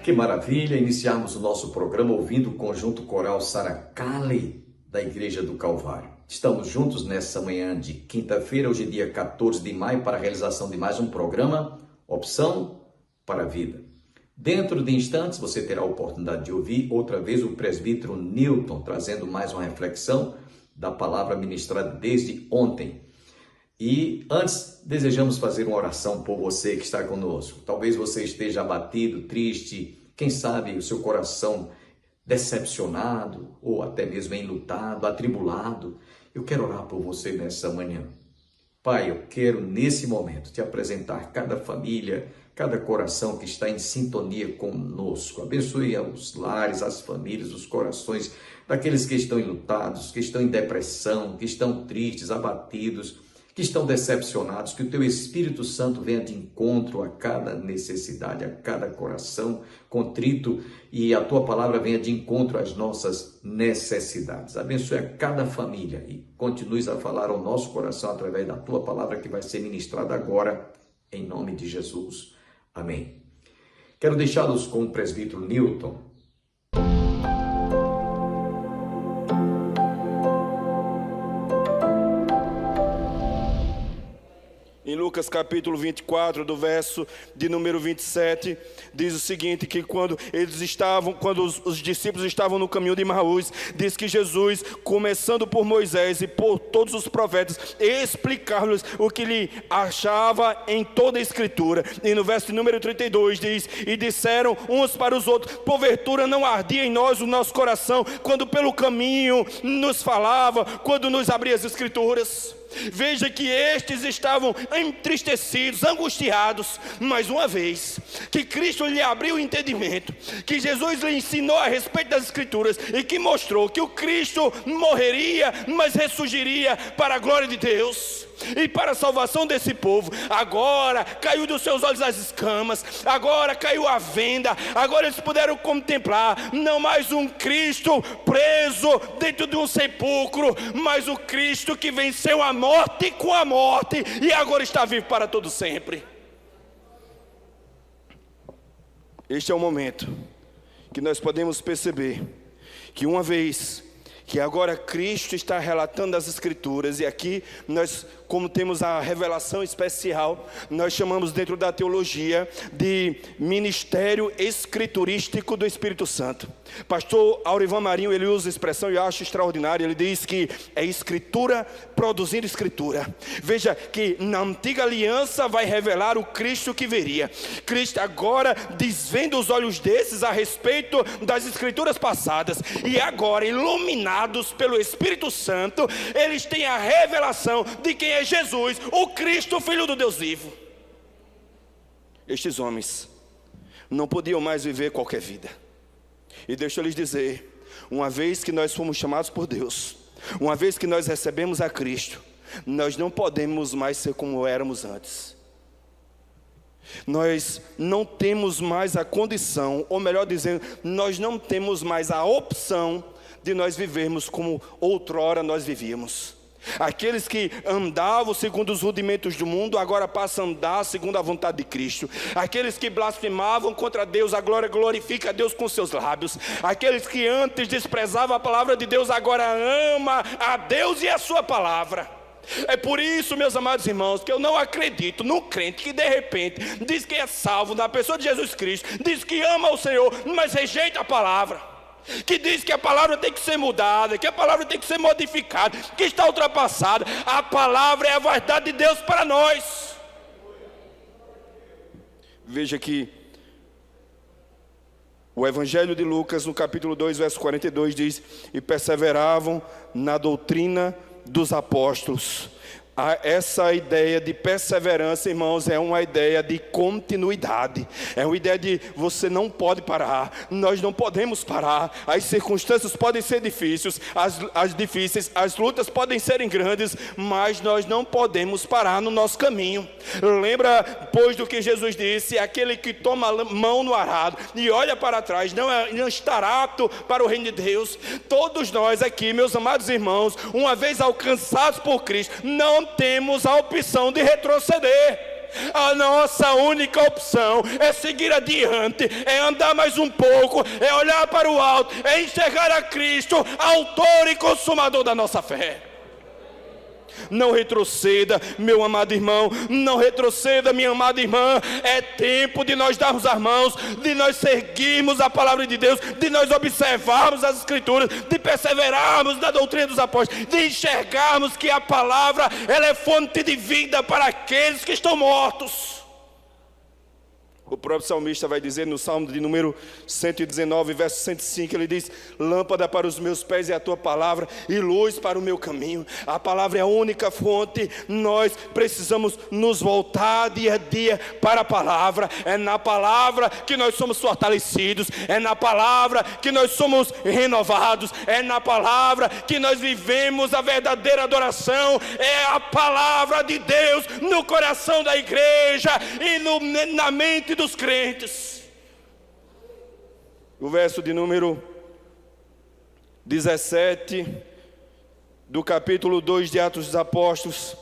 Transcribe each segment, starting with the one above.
Que maravilha iniciarmos o nosso programa ouvindo o conjunto coral Saracale da Igreja do Calvário. Estamos juntos nessa manhã de quinta-feira, hoje é dia 14 de maio, para a realização de mais um programa, Opção para a Vida. Dentro de instantes você terá a oportunidade de ouvir outra vez o presbítero Newton, trazendo mais uma reflexão da palavra ministrada desde ontem. E antes, desejamos fazer uma oração por você que está conosco. Talvez você esteja abatido, triste, quem sabe o seu coração decepcionado ou até mesmo enlutado, atribulado. Eu quero orar por você nessa manhã. Pai, eu quero nesse momento te apresentar cada família, cada coração que está em sintonia conosco. Abençoe os lares, as famílias, os corações daqueles que estão enlutados, que estão em depressão, que estão tristes, abatidos, que estão decepcionados. Que o teu Espírito Santo venha de encontro a cada necessidade, a cada coração contrito, e a tua palavra venha de encontro às nossas necessidades. Abençoe a cada família e continues a falar ao nosso coração através da tua palavra que vai ser ministrada agora, em nome de Jesus. Amém. Quero deixá-los com o presbítero Newton. Em Lucas capítulo 24, do verso de número 27, diz o seguinte, que quando os discípulos estavam no caminho de Emaús, diz que Jesus, começando por Moisés e por todos os profetas, explicava-lhes o que lhe achava em toda a Escritura. E no verso de número 32 diz, e disseram uns para os outros, porventura não ardia em nós o nosso coração, quando pelo caminho nos falava, quando nos abria as Escrituras. Veja que estes estavam entristecidos, angustiados, mais uma vez, que Cristo lhe abriu o entendimento, que Jesus lhe ensinou a respeito das Escrituras e que mostrou que o Cristo morreria, mas ressurgiria para a glória de Deus e para a salvação desse povo. Agora caiu dos seus olhos as escamas, agora caiu a venda, agora eles puderam contemplar não mais um Cristo preso dentro de um sepulcro, mas o Cristo que venceu a morte com a morte e agora está vivo para todo sempre. Este é o momento que nós podemos perceber que uma vez que agora Cristo está relatando as Escrituras, e aqui nós, como temos a revelação especial, nós chamamos dentro da teologia de ministério escriturístico do Espírito Santo. Pastor Aurivan Marinho, ele usa a expressão e eu acho extraordinária. Ele diz que é Escritura produzindo Escritura. Veja que na antiga aliança vai revelar o Cristo que viria. Cristo agora desvenda os olhos desses a respeito das Escrituras passadas, e agora iluminados pelo Espírito Santo, eles têm a revelação de quem é Jesus, o Cristo, Filho do Deus vivo. Estes homens não podiam mais viver qualquer vida. E deixa eu lhes dizer, uma vez que nós fomos chamados por Deus, uma vez que nós recebemos a Cristo, nós não podemos mais ser como éramos antes. Nós não temos mais a condição, ou melhor dizendo, nós não temos mais a opção de nós vivermos como outrora nós vivíamos. Aqueles que andavam segundo os rudimentos do mundo, agora passam a andar segundo a vontade de Cristo. Aqueles que blasfemavam contra Deus, agora glorifica a Deus com seus lábios. Aqueles que antes desprezavam a palavra de Deus, agora ama a Deus e a sua palavra. É por isso, meus amados irmãos, que eu não acredito num crente que de repente diz que é salvo na pessoa de Jesus Cristo, diz que ama o Senhor, mas rejeita a palavra, que diz que a palavra tem que ser mudada, que a palavra tem que ser modificada, que está ultrapassada. A palavra é a verdade de Deus para nós. Veja que o Evangelho de Lucas, no capítulo 2, verso 42, diz, e perseveravam na doutrina dos apóstolos. Essa ideia de perseverança, irmãos, é uma ideia de continuidade. É uma ideia de você não pode parar. Nós não podemos parar. As circunstâncias podem ser difíceis, as lutas podem serem grandes, mas nós não podemos parar no nosso caminho. Lembra, pois, do que Jesus disse: aquele que toma mão no arado e olha para trás não estará apto para o reino de Deus. Todos nós aqui, meus amados irmãos, uma vez alcançados por Cristo, não temos a opção de retroceder. A nossa única opção é seguir adiante, é andar mais um pouco, é olhar para o alto, é enxergar a Cristo, autor e consumador da nossa fé. Não retroceda, meu amado irmão, não retroceda, minha amada irmã. É tempo de nós darmos as mãos, de nós seguirmos a palavra de Deus, de nós observarmos as Escrituras, de perseverarmos na doutrina dos apóstolos, de enxergarmos que a palavra, ela é fonte de vida para aqueles que estão mortos. O próprio salmista vai dizer no Salmo de número 119, verso 105, ele diz: lâmpada para os meus pés é a tua palavra e luz para o meu caminho. A palavra é a única fonte. Nós precisamos nos voltar dia a dia para a palavra. É na palavra que nós somos fortalecidos, é na palavra que nós somos renovados, é na palavra que nós vivemos a verdadeira adoração. É a palavra de Deus no coração da igreja e na mente dos crentes. O verso de número 17 do capítulo 2 de Atos dos Apóstolos,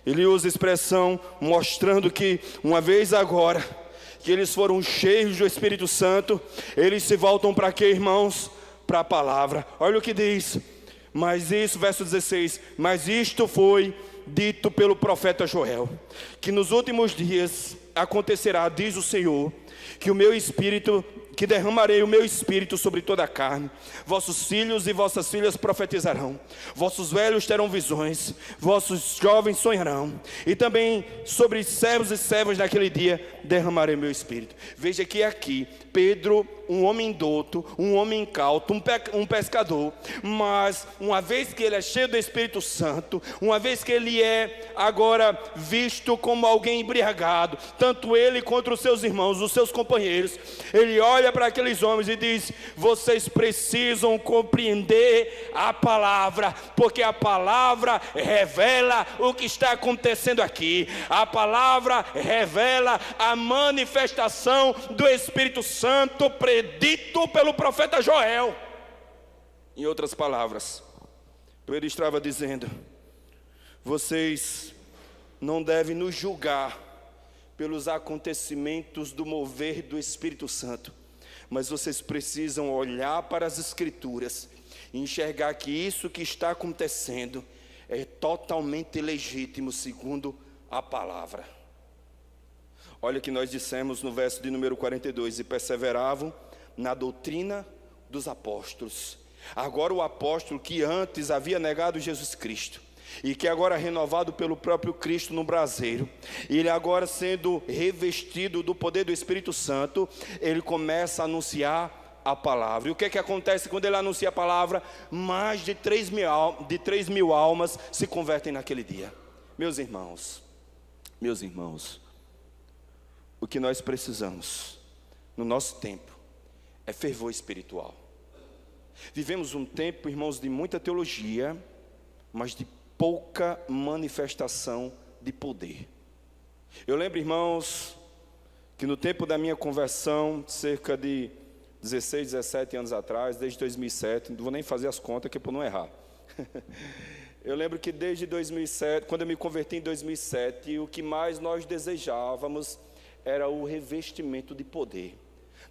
ele usa a expressão mostrando que uma vez agora que eles foram cheios do Espírito Santo, eles se voltam para quê, irmãos? Para a palavra. Olha o que diz, mas isso, verso 16, mas isto foi dito pelo profeta Joel, que nos últimos dias acontecerá, diz o Senhor, que derramarei o meu espírito sobre toda a carne. Vossos filhos e vossas filhas profetizarão, vossos velhos terão visões, vossos jovens sonharão, e também sobre servos e servas naquele dia derramarei meu espírito. Veja que aqui Pedro, um homem douto, um homem incauto, um pescador, mas uma vez que ele é cheio do Espírito Santo, uma vez que ele é agora visto como alguém embriagado, tanto ele quanto os seus irmãos, os seus companheiros, ele olha para aqueles homens e diz: vocês precisam compreender a palavra, porque a palavra revela o que está acontecendo aqui. A palavra revela a manifestação do Espírito Santo predito pelo profeta Joel. Em outras palavras, Pedro estava dizendo: vocês não devem nos julgar pelos acontecimentos do mover do Espírito Santo, mas vocês precisam olhar para as Escrituras e enxergar que isso que está acontecendo é totalmente legítimo segundo a palavra. Olha o que nós dissemos no verso de número 42, e perseveravam na doutrina dos apóstolos. Agora o apóstolo que antes havia negado Jesus Cristo, e que agora renovado pelo próprio Cristo no braseiro, ele agora sendo revestido do poder do Espírito Santo, ele começa a anunciar a palavra. E o que é que acontece quando ele anuncia a palavra? Mais de 3 mil almas se convertem naquele dia. Meus irmãos, o que nós precisamos no nosso tempo é fervor espiritual. Vivemos um tempo, irmãos, de muita teologia, mas de pouca manifestação de poder. Eu lembro, irmãos, que no tempo da minha conversão, cerca de 16, 17 anos atrás, desde 2007, não vou nem fazer as contas que é para não errar. Eu lembro que desde 2007, quando eu me converti em 2007, o que mais nós desejávamos era o revestimento de poder.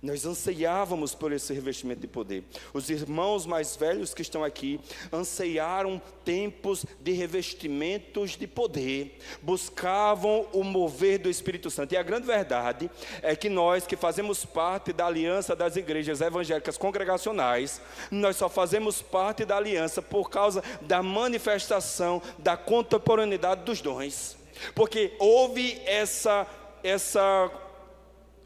Nós anseiávamos por esse revestimento de poder. Os irmãos mais velhos que estão aqui anseiaram tempos de revestimentos de poder, buscavam o mover do Espírito Santo. E a grande verdade é que nós que fazemos parte da aliança das igrejas evangélicas congregacionais, nós só fazemos parte da aliança por causa da manifestação da contemporaneidade dos dons. Porque houve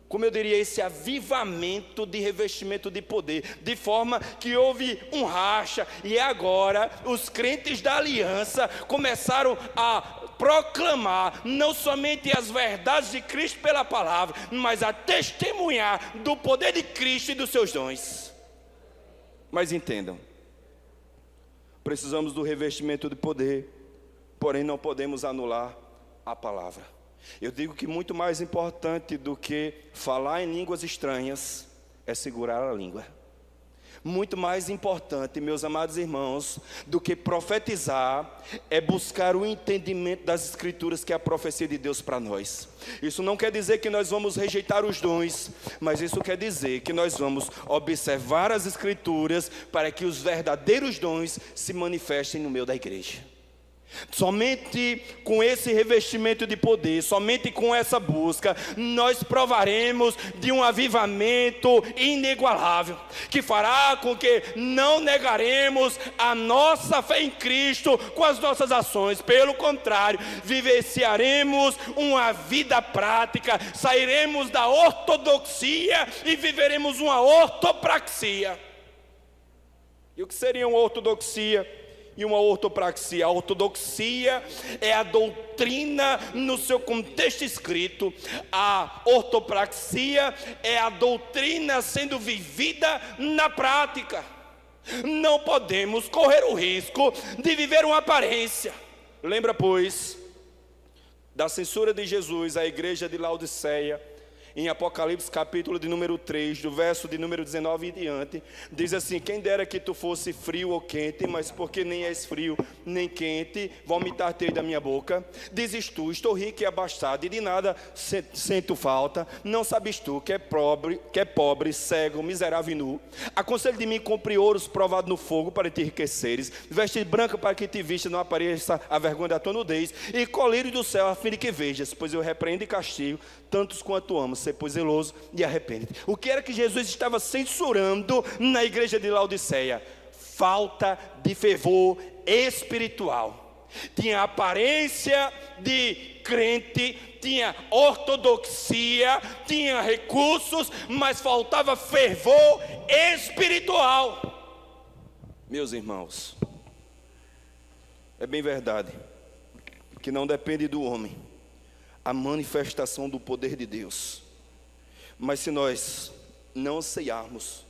como eu diria, esse avivamento de revestimento de poder, de forma que houve um racha, e agora os crentes da aliança começaram a proclamar não somente as verdades de Cristo pela palavra, mas a testemunhar do poder de Cristo e dos seus dons. Mas entendam, precisamos do revestimento de poder, porém não podemos anular a palavra. Eu digo que muito mais importante do que falar em línguas estranhas é segurar a língua. Muito mais importante, meus amados irmãos, do que profetizar, é buscar o entendimento das Escrituras, que é a profecia de Deus para nós. Isso não quer dizer que nós vamos rejeitar os dons, mas isso quer dizer que nós vamos observar as Escrituras para que os verdadeiros dons se manifestem no meio da igreja. Somente com esse revestimento de poder, somente com essa busca, nós provaremos de um avivamento inigualável, que fará com que não negaremos a nossa fé em Cristo com as nossas ações. Pelo contrário, vivenciaremos uma vida prática, sairemos da ortodoxia e viveremos uma ortopraxia. E o que seria uma ortodoxia e uma ortopraxia? A ortodoxia é a doutrina no seu contexto escrito. A ortopraxia é a doutrina sendo vivida na prática. Não podemos correr o risco de viver uma aparência. Lembra, pois, da censura de Jesus à igreja de Laodiceia, em Apocalipse capítulo de número 3, do verso de número 19 e diante, diz assim: quem dera que tu fosse frio ou quente, mas porque nem és frio nem quente, vomitar-te da minha boca. Dizes tu, estou rico e abastado, e de nada sinto falta. Não sabes tu que é pobre, cego, miserável e nu. Aconselho de mim, compre ouros provado no fogo para te enriqueceres, veste branca para que te vista, não apareça a vergonha da tua nudez, e colírio do céu a fim de que vejas, pois eu repreendo e castigo tantos quanto amo. Ser pois zeloso e arrepende-te. O que era que Jesus estava censurando na igreja de Laodiceia? Falta de fervor espiritual. Tinha aparência de crente, tinha ortodoxia, tinha recursos, mas faltava fervor espiritual. Meus irmãos, é bem verdade que não depende do homem a manifestação do poder de Deus, mas se nós não anseiarmos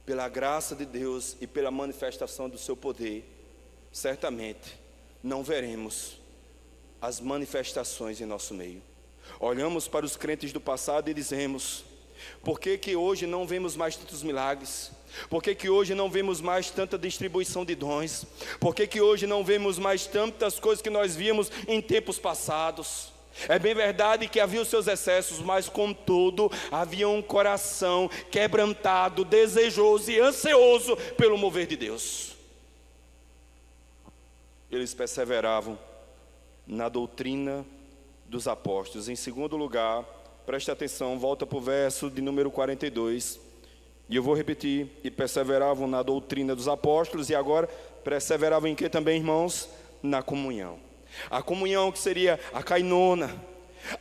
pela graça de Deus e pela manifestação do seu poder, certamente não veremos as manifestações em nosso meio. Olhamos para os crentes do passado e dizemos: por que que hoje não vemos mais tantos milagres? Por que que hoje não vemos mais tanta distribuição de dons? Por que que hoje não vemos mais tantas coisas que nós víamos em tempos passados? É bem verdade que havia os seus excessos, mas contudo havia um coração quebrantado, desejoso e ansioso pelo mover de Deus. Eles perseveravam na doutrina dos apóstolos. Em segundo lugar, preste atenção, volta para o verso de número 42, e eu vou repetir: e perseveravam na doutrina dos apóstolos. E agora, perseveravam em que também, irmãos? Na comunhão. A comunhão, que seria a cainona.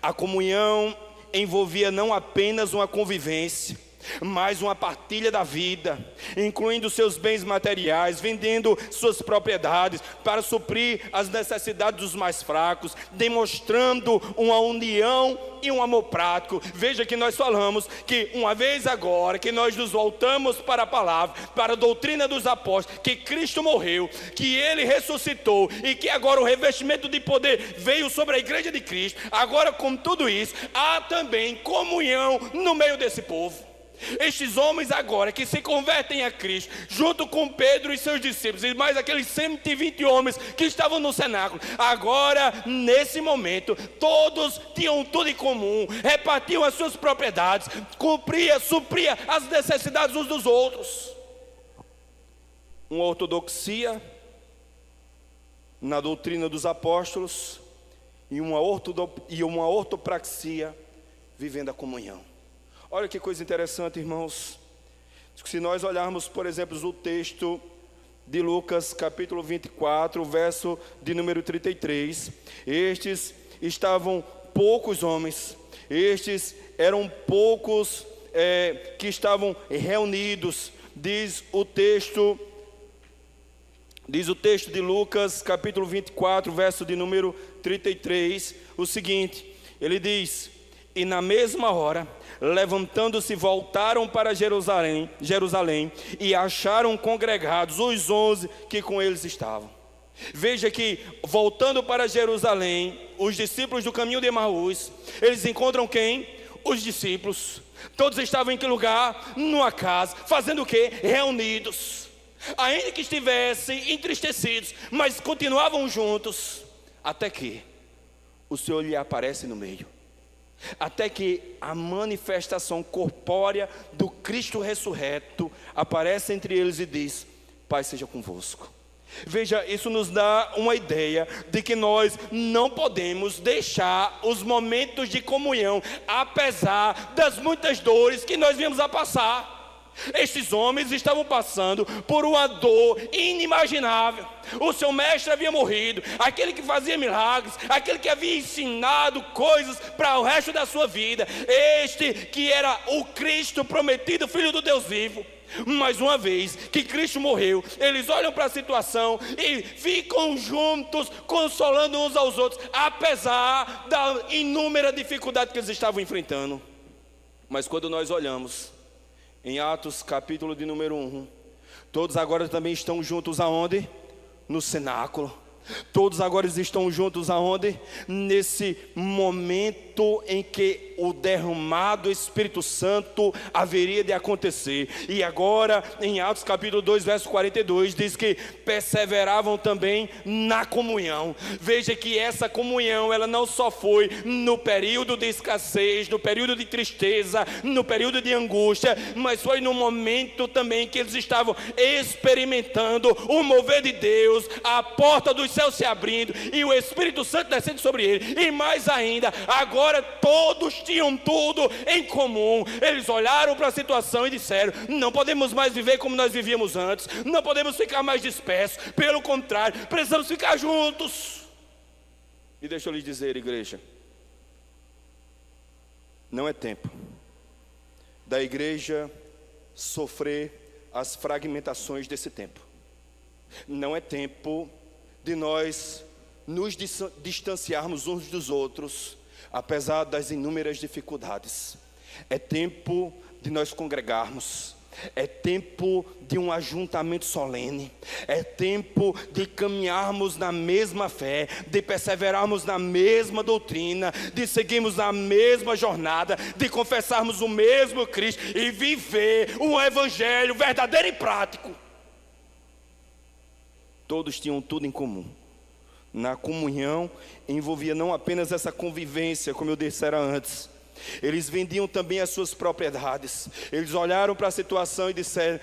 A comunhão envolvia não apenas uma convivência, mas uma partilha da vida, incluindo seus bens materiais, vendendo suas propriedades para suprir as necessidades dos mais fracos, demonstrando uma união e um amor prático. Veja que nós falamos que uma vez agora que nós nos voltamos para a palavra, para a doutrina dos apóstolos, que Cristo morreu, que Ele ressuscitou e que agora o revestimento de poder veio sobre a igreja de Cristo. Agora, com tudo isso, há também comunhão no meio desse povo. Estes homens agora que se convertem a Cristo, junto com Pedro e seus discípulos, e mais aqueles 120 homens que estavam no cenáculo, agora nesse momento todos tinham tudo em comum, repartiam as suas propriedades, supria as necessidades uns dos outros. Uma ortodoxia na doutrina dos apóstolos e uma ortopraxia vivendo a comunhão. Olha que coisa interessante, irmãos. Se nós olharmos, por exemplo, o texto de Lucas, capítulo 24, verso de número 33. Estes estavam poucos homens. Estes eram poucos que estavam reunidos. Diz o texto de Lucas, capítulo 24, verso de número 33, o seguinte. Ele diz: e na mesma hora, levantando-se, voltaram para Jerusalém, e acharam congregados os 11 que com eles estavam. Veja que, voltando para Jerusalém, os discípulos do caminho de Emaús, eles encontram quem? Os discípulos. Todos estavam em que lugar? Numa casa. Fazendo o quê? Reunidos. Ainda que estivessem entristecidos, mas continuavam juntos. Até que o Senhor lhe aparece no meio. Até que a manifestação corpórea do Cristo ressurreto aparece entre eles e diz: Pai seja convosco. Veja, isso nos dá uma ideia de que nós não podemos deixar os momentos de comunhão, apesar das muitas dores que nós viemos a passar. Estes homens estavam passando por uma dor inimaginável. O seu mestre havia morrido, aquele que fazia milagres, aquele que havia ensinado coisas para o resto da sua vida, este que era o Cristo prometido, Filho do Deus vivo. Mas uma vez que Cristo morreu, eles olham para a situação e ficam juntos, consolando uns aos outros, apesar da inúmera dificuldade que eles estavam enfrentando. Mas quando nós olhamos em Atos capítulo de número 1, todos agora também estão juntos aonde? No cenáculo. Todos agora estão juntos aonde? Nesse momento em que o derramado Espírito Santo haveria de acontecer. E agora em Atos capítulo 2 verso 42 diz que perseveravam também na comunhão. Veja que essa comunhão, ela não só foi no período de escassez, no período de tristeza, no período de angústia, mas foi no momento também que eles estavam experimentando o mover de Deus, a porta dos céus se abrindo e o Espírito Santo descendo sobre ele. E mais ainda, agora todos tinham tudo em comum. Eles olharam para a situação e disseram: não podemos mais viver como nós vivíamos antes, não podemos ficar mais dispersos, pelo contrário, precisamos ficar juntos. E deixa eu lhes dizer, igreja, não é tempo da igreja sofrer as fragmentações desse tempo. Não é tempo de nós nos distanciarmos uns dos outros, apesar das inúmeras dificuldades. É tempo de nós congregarmos. É tempo de um ajuntamento solene. É tempo de caminharmos na mesma fé, de perseverarmos na mesma doutrina, de seguirmos a mesma jornada, de confessarmos o mesmo Cristo e viver um evangelho verdadeiro e prático. Todos tinham tudo em comum. Na comunhão envolvia não apenas essa convivência, como eu dissera antes. Eles vendiam também as suas propriedades. Eles olharam para a situação e disseram: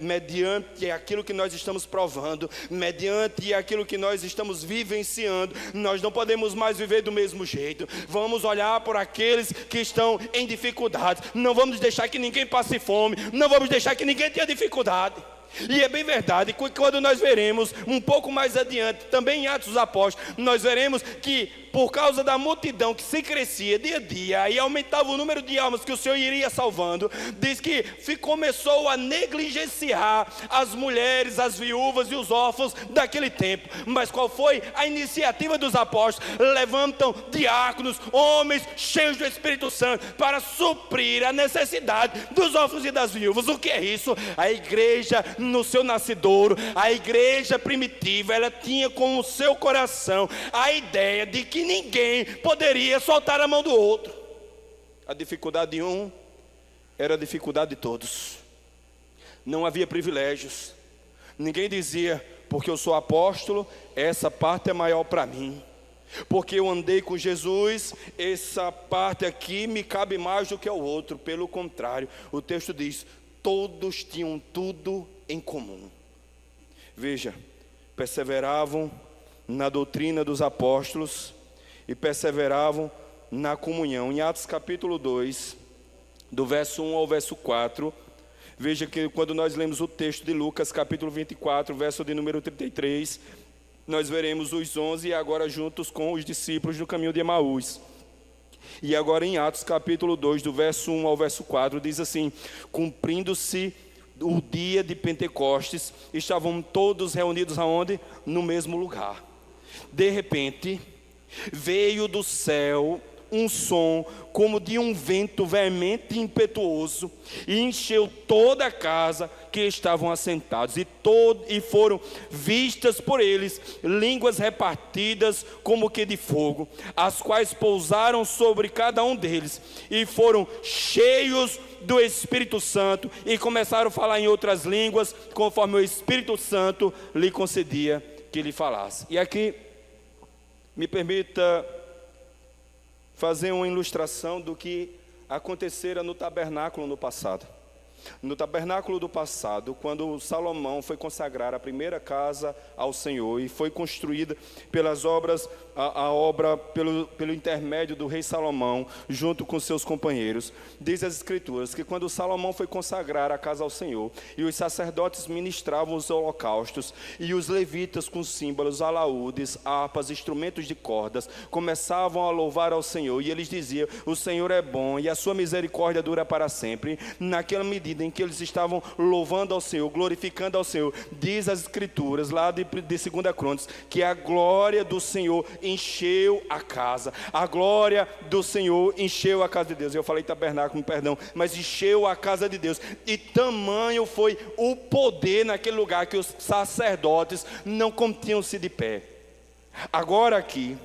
mediante aquilo que nós estamos provando, mediante aquilo que nós estamos vivenciando, nós não podemos mais viver do mesmo jeito. Vamos olhar por aqueles que estão em dificuldades. Não vamos deixar que ninguém passe fome, não vamos deixar que ninguém tenha dificuldade. E é bem verdade que quando nós veremos um pouco mais adiante, também em Atos dos Apóstolos, nós veremos que por causa da multidão que se crescia dia a dia e aumentava o número de almas que o Senhor iria salvando, diz que começou a negligenciar as mulheres, as viúvas e os órfãos daquele tempo. Mas qual foi a iniciativa dos apóstolos? Levantam diáconos, homens cheios do Espírito Santo, para suprir a necessidade dos órfãos e das viúvas. O que é isso? A igreja no seu nascidouro, a igreja primitiva, ela tinha como seu coração a ideia de que ninguém poderia soltar a mão do outro. A dificuldade de um era a dificuldade de todos. Não havia privilégios. Ninguém dizia: porque eu sou apóstolo, essa parte é maior para mim. Porque eu andei com Jesus, essa parte aqui me cabe mais do que ao outro. Pelo contrário, o texto diz: todos tinham tudo em comum. Veja, perseveravam na doutrina dos apóstolos e perseveravam na comunhão. Em Atos capítulo 2, do verso 1 ao verso 4, veja que quando nós lemos o texto de Lucas capítulo 24, verso de número 33, nós veremos os 11 agora juntos com os discípulos no caminho de Emaús. E agora em Atos capítulo 2, do verso 1 ao verso 4, diz assim: cumprindo-se o dia de Pentecostes, estavam todos reunidos aonde? No mesmo lugar. De repente, veio do céu um som como de um vento veemente e impetuoso, e encheu toda a casa que estavam assentados, e foram vistas por eles línguas repartidas como que de fogo, as quais pousaram sobre cada um deles, e foram cheios do Espírito Santo, e começaram a falar em outras línguas, conforme o Espírito Santo lhe concedia que lhe falasse. E aqui, me permita fazer uma ilustração do que acontecera no tabernáculo no passado. No tabernáculo do passado, quando Salomão foi consagrar a primeira casa ao Senhor e foi construída pelas obras, a obra pelo intermédio do rei Salomão, junto com seus companheiros, diz as Escrituras que quando Salomão foi consagrar a casa ao Senhor, e os sacerdotes ministravam os holocaustos, e os levitas com símbolos, alaúdes, harpas, instrumentos de cordas, começavam a louvar ao Senhor, e eles diziam: o Senhor é bom e a sua misericórdia dura para sempre. Naquela medida em que eles estavam louvando ao Senhor, glorificando ao Senhor, diz as Escrituras lá de 2 Crônicas, que a glória do Senhor encheu a casa. A glória do Senhor encheu a casa de Deus. Eu falei tabernáculo, perdão, mas encheu a casa de Deus. E tamanho foi o poder naquele lugar que os sacerdotes não continham-se de pé. Agora aqui,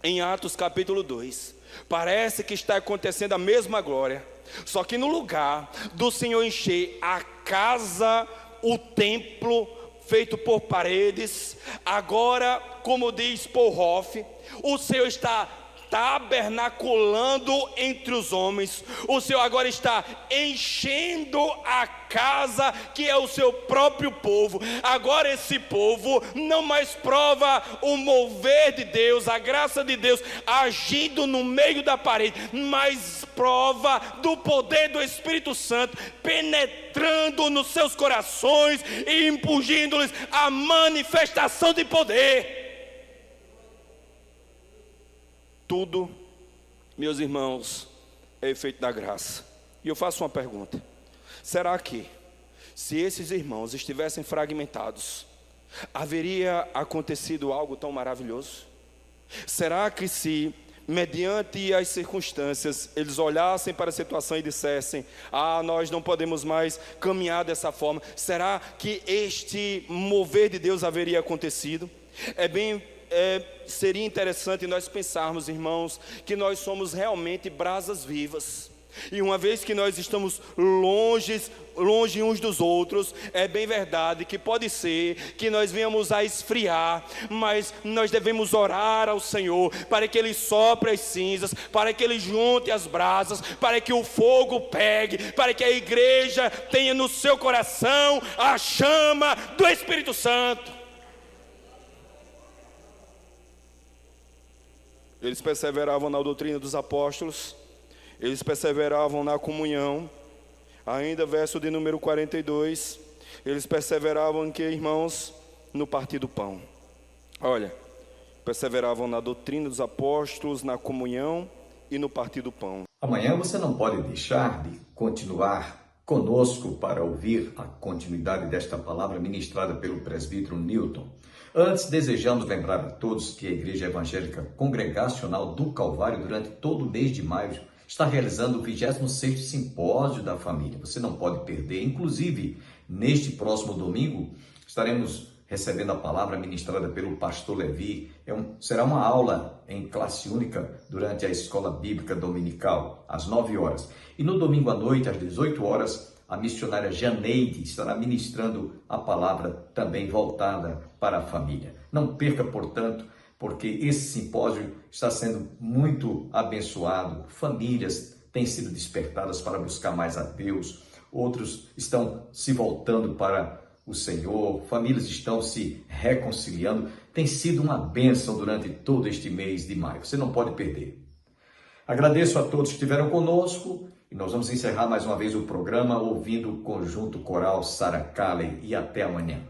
em Atos capítulo 2, parece que está acontecendo a mesma glória, só que no lugar do Senhor encher a casa, o templo feito por paredes, agora, como diz Paul Hoff, o Senhor está tabernaculando entre os homens. O Senhor agora está enchendo a casa que é o seu próprio povo. Agora esse povo não mais prova o mover de Deus, a graça de Deus agindo no meio da parede, mas prova do poder do Espírito Santo penetrando nos seus corações e impingindo-lhes a manifestação de poder. Tudo, meus irmãos, é efeito da graça. E eu faço uma pergunta: será que, se esses irmãos estivessem fragmentados, haveria acontecido algo tão maravilhoso? Será que, se, mediante as circunstâncias, eles olhassem para a situação e dissessem: nós não podemos mais caminhar dessa forma, será que este mover de Deus haveria acontecido? Seria interessante nós pensarmos, irmãos, que nós somos realmente brasas vivas. E uma vez que nós estamos longe uns dos outros, é bem verdade que pode ser que nós venhamos a esfriar, mas nós devemos orar ao Senhor para que Ele sopre as cinzas, para que Ele junte as brasas, para que o fogo pegue, para que a igreja tenha no seu coração a chama do Espírito Santo. Eles perseveravam na doutrina dos apóstolos, eles perseveravam na comunhão. Ainda verso de número 42, eles perseveravam em que, irmãos? No partir do pão. Olha, perseveravam na doutrina dos apóstolos, na comunhão e no partir do pão. Amanhã você não pode deixar de continuar conosco para ouvir a continuidade desta palavra ministrada pelo presbítero Newton. Antes, desejamos lembrar a todos que a Igreja Evangélica Congregacional do Calvário, durante todo o mês de maio, está realizando o 26º Simpósio da Família. Você não pode perder. Inclusive, neste próximo domingo, estaremos recebendo a palavra ministrada pelo pastor Levi. Será uma aula em classe única durante a Escola Bíblica Dominical, às 9 horas. E no domingo à noite, às 18 horas, a missionária Janeide estará ministrando a palavra também voltada para a família. Não perca, portanto, porque esse simpósio está sendo muito abençoado. Famílias têm sido despertadas para buscar mais a Deus. Outros estão se voltando para o Senhor. Famílias estão se reconciliando. Tem sido uma bênção durante todo este mês de maio. Você não pode perder. Agradeço a todos que estiveram conosco. E nós vamos encerrar mais uma vez o programa ouvindo o conjunto coral Sarah Calley. E até amanhã.